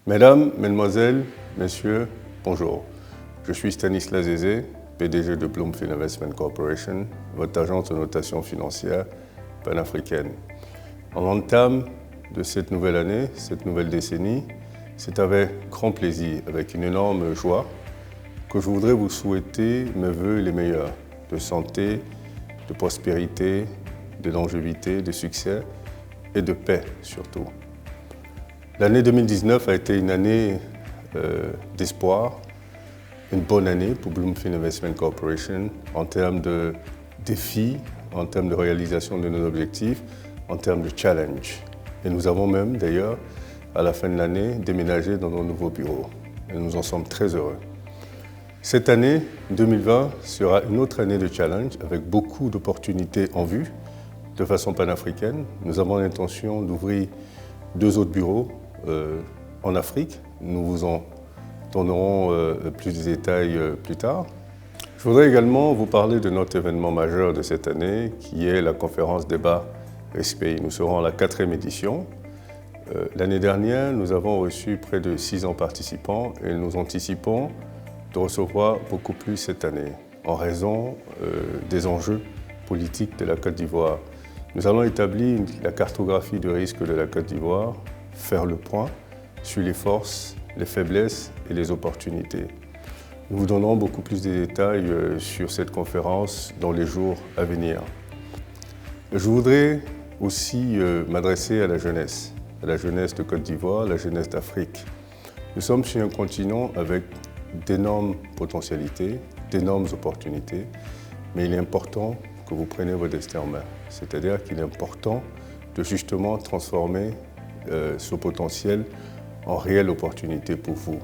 Mesdames, Mesdemoiselles, Messieurs, bonjour. Je suis Stanislas Zézé, PDG de Bloomfield Investment Corporation, votre agence de notation financière panafricaine. En l'entame de cette nouvelle année, cette nouvelle décennie, c'est avec grand plaisir, avec une énorme joie, que je voudrais vous souhaiter mes vœux les meilleurs, de santé, de prospérité, de longévité, de succès et de paix surtout. L'année 2019 a été une année d'espoir, une bonne année pour Bloomfield Investment Corporation en termes de défis, en termes de réalisation de nos objectifs, en termes de challenge. Et nous avons même d'ailleurs, à la fin de l'année, déménagé dans nos nouveaux bureaux. Et nous en sommes très heureux. Cette année, 2020, sera une autre année de challenge avec beaucoup d'opportunités en vue de façon panafricaine. Nous avons l'intention d'ouvrir 2 autres bureaux en Afrique. Nous vous en donnerons plus de détails plus tard. Je voudrais également vous parler de notre événement majeur de cette année, qui est la conférence débat RISPAY. Nous serons à la 4e édition. L'année dernière, nous avons reçu près de 600 participants et nous anticipons de recevoir beaucoup plus cette année, en raison des enjeux politiques de la Côte d'Ivoire. Nous allons établir la cartographie de risque de la Côte d'Ivoire, faire le point sur les forces, les faiblesses et les opportunités. Nous vous donnerons beaucoup plus de détails sur cette conférence dans les jours à venir. Je voudrais aussi m'adresser à la jeunesse de Côte d'Ivoire, la jeunesse d'Afrique. Nous sommes sur un continent avec d'énormes potentialités, d'énormes opportunités, mais il est important que vous preniez votre destin en main. C'est-à-dire qu'il est important de justement transformer ce potentiel en réelle opportunité pour vous.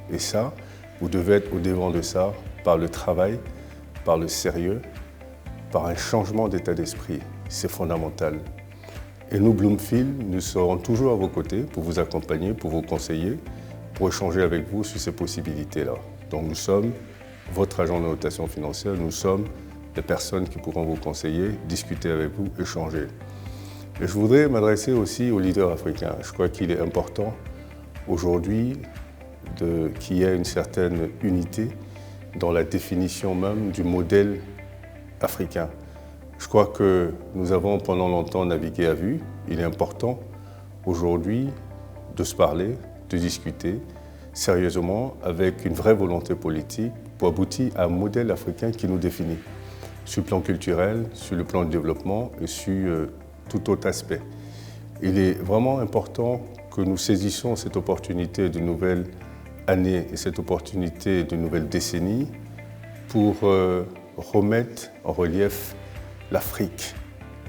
Et ça, vous devez être au devant de ça par le travail, par le sérieux, par un changement d'état d'esprit. C'est fondamental. Et nous, Bloomfield, nous serons toujours à vos côtés pour vous accompagner, pour vous conseiller, pour échanger avec vous sur ces possibilités-là. Donc nous sommes votre agent de notation financière, nous sommes des personnes qui pourront vous conseiller, discuter avec vous, échanger. Et je voudrais m'adresser aussi aux leaders africains. Je crois qu'il est important aujourd'hui qu'il y ait une certaine unité dans la définition même du modèle africain. Je crois que nous avons pendant longtemps navigué à vue. Il est important aujourd'hui de se parler, de discuter sérieusement avec une vraie volonté politique pour aboutir à un modèle africain qui nous définit sur le plan culturel, sur le plan de développement et sur tout autre aspect. Il est vraiment important que nous saisissions cette opportunité de nouvelle année et cette opportunité de nouvelle décennie pour remettre en relief l'Afrique.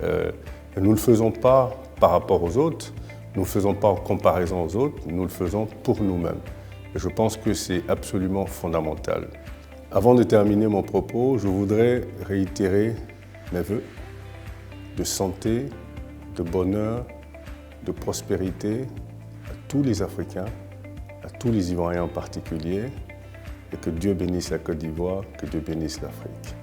Nous ne le faisons pas par rapport aux autres, nous ne le faisons pas en comparaison aux autres, nous le faisons pour nous-mêmes. Et je pense que c'est absolument fondamental. Avant de terminer mon propos, je voudrais réitérer mes vœux de santé, de bonheur, de prospérité à tous les Africains, à tous les Ivoiriens en particulier, et que Dieu bénisse la Côte d'Ivoire, que Dieu bénisse l'Afrique.